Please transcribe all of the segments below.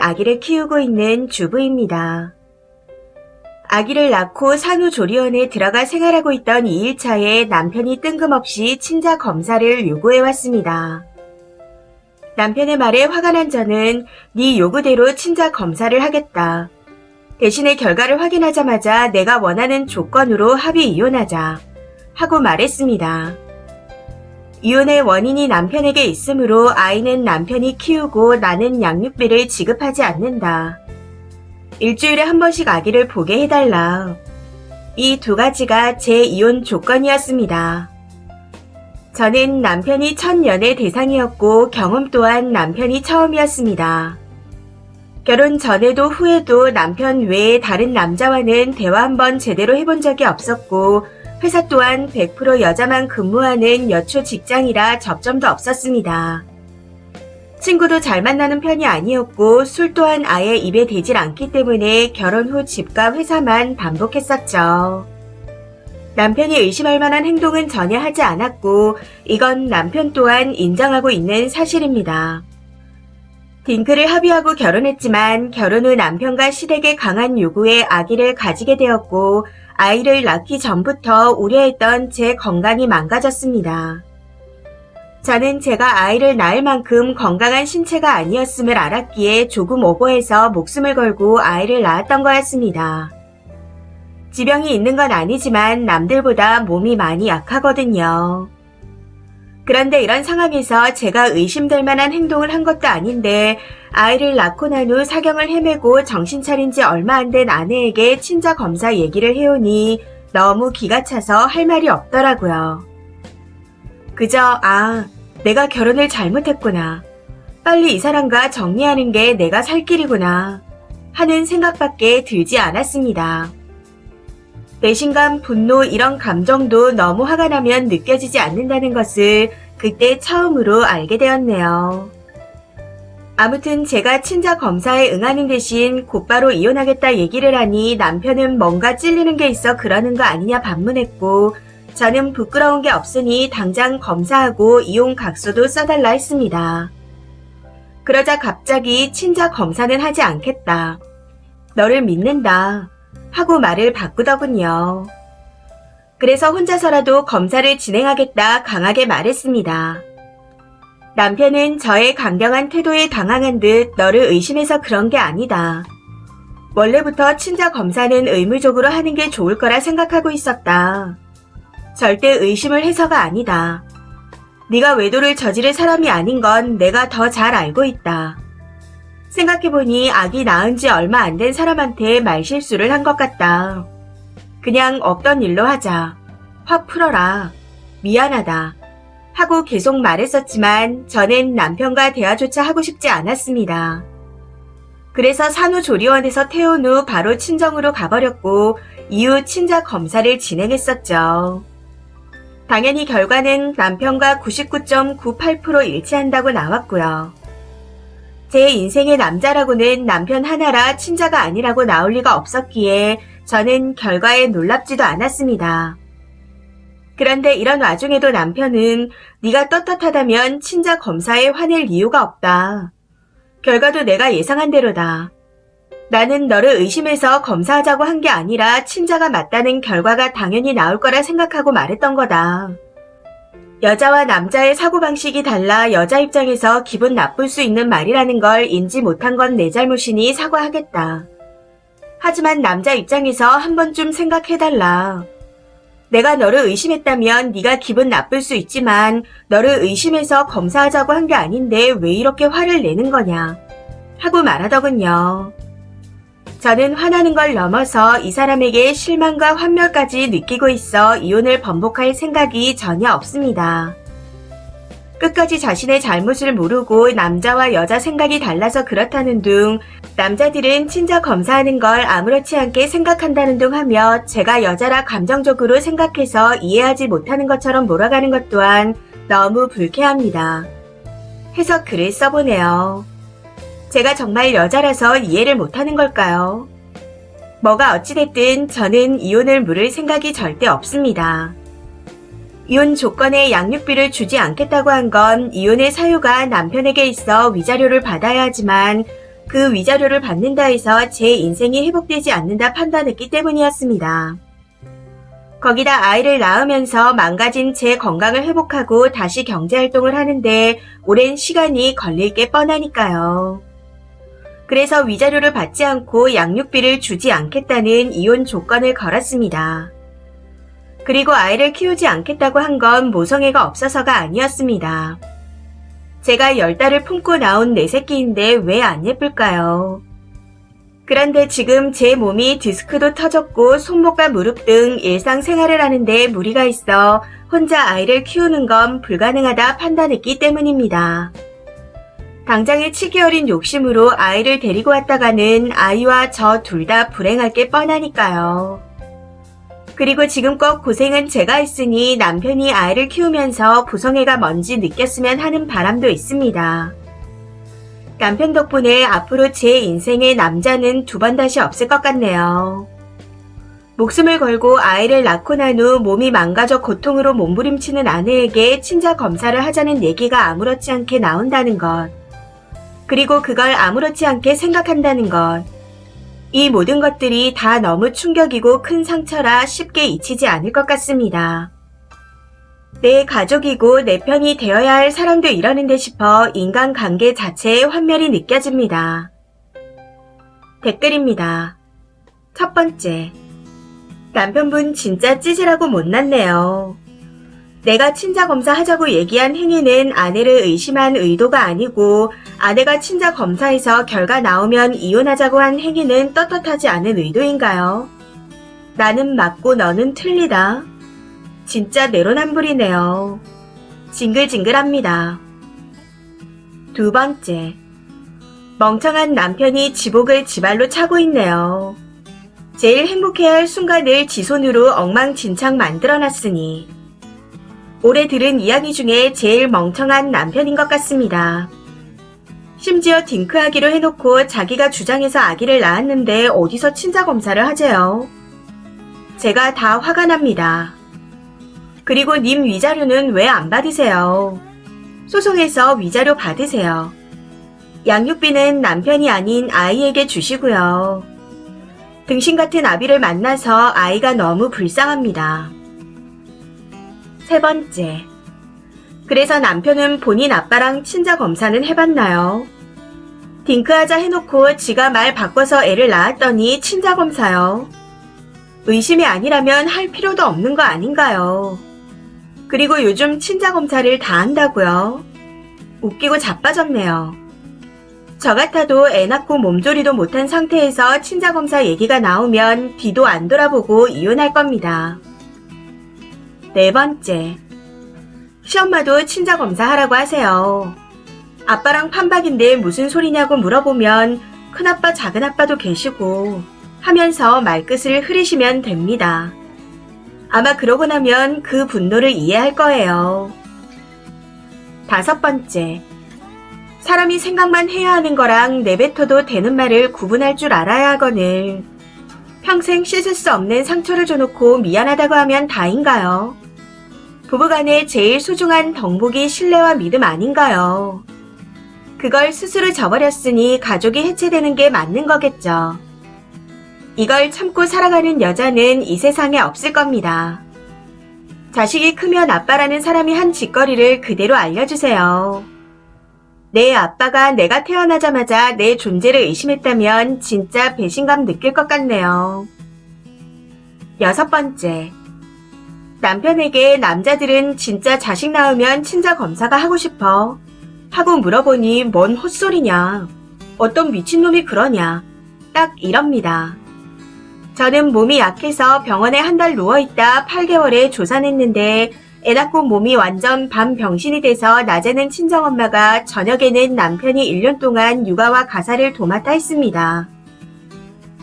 아기를 키우고 있는 주부입니다. 아기를 낳고 산후조리원에 들어가 생활하고 있던 2일차에 남편이 뜬금없이 친자 검사를 요구해왔습니다. 남편의 말에 화가 난 저는 네 요구대로 친자 검사를 하겠다. 대신에 결과를 확인하자마자 내가 원하는 조건으로 합의 이혼하자 하고 말했습니다. 이혼의 원인이 남편에게 있으므로 아이는 남편이 키우고 나는 양육비를 지급하지 않는다. 일주일에 한 번씩 아기를 보게 해달라. 이 두 가지가 제 이혼 조건이었습니다. 저는 남편이 첫 연애 대상이었고 경험 또한 남편이 처음이었습니다. 결혼 전에도 후에도 남편 외에 다른 남자와는 대화 한번 제대로 해본 적이 없었고 회사 또한 100% 여자만 근무하는 여초 직장이라 접점도 없었습니다. 친구도 잘 만나는 편이 아니었고 술 또한 아예 입에 대질 않기 때문에 결혼 후 집과 회사만 반복했었죠. 남편이 의심할 만한 행동은 전혀 하지 않았고 이건 남편 또한 인정하고 있는 사실입니다. 딩크를 합의하고 결혼했지만 결혼 후 남편과 시댁의 강한 요구에 아기를 가지게 되었고 아이를 낳기 전부터 우려했던 제 건강이 망가졌습니다. 저는 제가 아이를 낳을 만큼 건강한 신체가 아니었음을 알았기에 조금 오버해서 목숨을 걸고 아이를 낳았던 거였습니다. 지병이 있는 건 아니지만 남들보다 몸이 많이 약하거든요. 그런데 이런 상황에서 제가 의심될 만한 행동을 한 것도 아닌데 아이를 낳고 난 후 사경을 헤매고 정신 차린 지 얼마 안 된 아내에게 친자 검사 얘기를 해오니 너무 기가 차서 할 말이 없더라고요. 그저 내가 결혼을 잘못했구나. 빨리 이 사람과 정리하는 게 내가 살 길이구나 하는 생각밖에 들지 않았습니다. 배신감, 분노 이런 감정도 너무 화가 나면 느껴지지 않는다는 것을 그때 처음으로 알게 되었네요. 아무튼 제가 친자 검사에 응하는 대신 곧바로 이혼하겠다 얘기를 하니 남편은 뭔가 찔리는 게 있어 그러는 거 아니냐 반문했고 저는 부끄러운 게 없으니 당장 검사하고 이혼 각서도 써달라 했습니다. 그러자 갑자기 친자 검사는 하지 않겠다. 너를 믿는다. 하고 말을 바꾸더군요. 그래서 혼자서라도 검사를 진행하겠다 강하게 말했습니다. 남편은 저의 강경한 태도에 당황한 듯 너를 의심해서 그런 게 아니다. 원래부터 친자 검사는 의무적으로 하는 게 좋을 거라 생각하고 있었다. 절대 의심을 해서가 아니다. 네가 외도를 저지를 사람이 아닌 건 내가 더 잘 알고 있다. 생각해보니 아기 낳은 지 얼마 안 된 사람한테 말실수를 한 것 같다. 그냥 없던 일로 하자. 화 풀어라. 미안하다. 하고 계속 말했었지만 저는 남편과 대화조차 하고 싶지 않았습니다. 그래서 산후조리원에서 태운 후 바로 친정으로 가버렸고 이후 친자 검사를 진행했었죠. 당연히 결과는 남편과 99.98% 일치한다고 나왔고요. 제 인생의 남자라고는 남편 하나라 친자가 아니라고 나올 리가 없었기에 저는 결과에 놀랍지도 않았습니다. 그런데 이런 와중에도 남편은 네가 떳떳하다면 친자 검사에 화낼 이유가 없다. 결과도 내가 예상한 대로다. 나는 너를 의심해서 검사하자고 한 게 아니라 친자가 맞다는 결과가 당연히 나올 거라 생각하고 말했던 거다. 여자와 남자의 사고방식이 달라 여자 입장에서 기분 나쁠 수 있는 말이라는 걸 인지 못한 건 내 잘못이니 사과하겠다. 하지만 남자 입장에서 한 번쯤 생각해달라. 내가 너를 의심했다면 네가 기분 나쁠 수 있지만 너를 의심해서 검사하자고 한 게 아닌데 왜 이렇게 화를 내는 거냐 하고 말하더군요. 저는 화나는 걸 넘어서 이 사람에게 실망과 환멸까지 느끼고 있어 이혼을 번복할 생각이 전혀 없습니다. 끝까지 자신의 잘못을 모르고 남자와 여자 생각이 달라서 그렇다는 둥, 남자들은 친자 검사하는 걸 아무렇지 않게 생각한다는 둥 하며 제가 여자라 감정적으로 생각해서 이해하지 못하는 것처럼 몰아가는 것 또한 너무 불쾌합니다. 해서 글을 써보네요. 제가 정말 여자라서 이해를 못하는 걸까요? 뭐가 어찌됐든 저는 이혼을 물을 생각이 절대 없습니다. 이혼 조건에 양육비를 주지 않겠다고 한 건 이혼의 사유가 남편에게 있어 위자료를 받아야 하지만 그 위자료를 받는다 해서 제 인생이 회복되지 않는다 판단했기 때문이었습니다. 거기다 아이를 낳으면서 망가진 제 건강을 회복하고 다시 경제활동을 하는데 오랜 시간이 걸릴 게 뻔하니까요. 그래서 위자료를 받지 않고 양육비를 주지 않겠다는 이혼 조건을 걸었습니다. 그리고 아이를 키우지 않겠다고 한 건 모성애가 없어서가 아니었습니다. 제가 10달을 품고 나온 내 새끼인데 왜 안 예쁠까요? 그런데 지금 제 몸이 디스크도 터졌고 손목과 무릎 등 일상생활을 하는데 무리가 있어 혼자 아이를 키우는 건 불가능하다 판단했기 때문입니다. 당장의 치기 어린 욕심으로 아이를 데리고 왔다가는 아이와 저 둘 다 불행할 게 뻔하니까요. 그리고 지금껏 고생은 제가 했으니 남편이 아이를 키우면서 부성애가 뭔지 느꼈으면 하는 바람도 있습니다. 남편 덕분에 앞으로 제 인생에 남자는 두 번 다시 없을 것 같네요. 목숨을 걸고 아이를 낳고 난 후 몸이 망가져 고통으로 몸부림치는 아내에게 친자 검사를 하자는 얘기가 아무렇지 않게 나온다는 것. 그리고 그걸 아무렇지 않게 생각한다는 것. 이 모든 것들이 다 너무 충격이고 큰 상처라 쉽게 잊히지 않을 것 같습니다. 내 가족이고 내 편이 되어야 할 사람도 이러는데 싶어 인간관계 자체에 환멸이 느껴집니다. 댓글입니다. 첫 번째. 남편분 진짜 찌질하고 못났네요. 내가 친자검사 하자고 얘기한 행위는 아내를 의심한 의도가 아니고 아내가 친자검사에서 결과 나오면 이혼하자고 한 행위는 떳떳하지 않은 의도인가요? 나는 맞고 너는 틀리다. 진짜 내로남불이네요. 징글징글합니다. 두 번째. 멍청한 남편이 지복을 지발로 차고 있네요. 제일 행복해야 할 순간을 지 손으로 엉망진창 만들어놨으니 올해 들은 이야기 중에 제일 멍청한 남편인 것 같습니다. 심지어 딩크하기로 해놓고 자기가 주장해서 아기를 낳았는데 어디서 친자검사를 하재요. 제가 다 화가 납니다. 그리고 님 위자료는 왜 안 받으세요? 소송해서 위자료 받으세요. 양육비는 남편이 아닌 아이에게 주시고요. 등신 같은 아비를 만나서 아이가 너무 불쌍합니다. 세 번째. 그래서 남편은 본인 아빠랑 친자 검사는 해봤나요? 딩크하자 해놓고 지가 말 바꿔서 애를 낳았더니 친자 검사요. 의심이 아니라면 할 필요도 없는 거 아닌가요? 그리고 요즘 친자 검사를 다 한다고요? 웃기고 자빠졌네요. 저 같아도 애 낳고 몸조리도 못한 상태에서 친자 검사 얘기가 나오면 뒤도 안 돌아보고 이혼할 겁니다. 네 번째. 시엄마도 친자 검사하라고 하세요. 아빠랑 판박인데 무슨 소리냐고 물어보면 큰아빠 작은아빠도 계시고 하면서 말끝을 흐리시면 됩니다. 아마 그러고 나면 그 분노를 이해할 거예요. 다섯 번째. 사람이 생각만 해야 하는 거랑 내뱉어도 되는 말을 구분할 줄 알아야 하거늘 평생 씻을 수 없는 상처를 줘놓고 미안하다고 하면 다인가요? 부부간에 제일 소중한 덕목이 신뢰와 믿음 아닌가요? 그걸 스스로 저버렸으니 가족이 해체되는 게 맞는 거겠죠. 이걸 참고 살아가는 여자는 이 세상에 없을 겁니다. 자식이 크면 아빠라는 사람이 한 짓거리를 그대로 알려주세요. 내 아빠가 내가 태어나자마자 내 존재를 의심했다면 진짜 배신감 느낄 것 같네요. 여섯 번째. 남편에게 남자들은 진짜 자식 낳으면 친자 검사가 하고 싶어 하고 물어보니 뭔 헛소리냐. 어떤 미친놈이 그러냐. 딱 이럽니다. 저는 몸이 약해서 병원에 한 달 누워있다 8개월에 조산했는데 애 낳고 몸이 완전 밤병신이 돼서 낮에는 친정엄마가 저녁에는 남편이 1년 동안 육아와 가사를 도맡아 했습니다.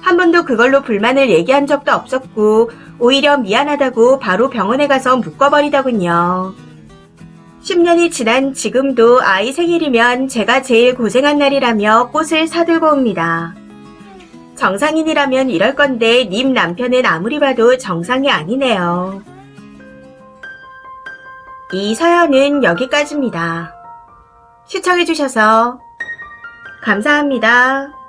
한 번도 그걸로 불만을 얘기한 적도 없었고 오히려 미안하다고 바로 병원에 가서 묶어버리더군요. 10년이 지난 지금도 아이 생일이면 제가 제일 고생한 날이라며 꽃을 사들고 옵니다. 정상인이라면 이럴 건데 님 남편은 아무리 봐도 정상이 아니네요. 이 사연은 여기까지입니다. 시청해주셔서 감사합니다.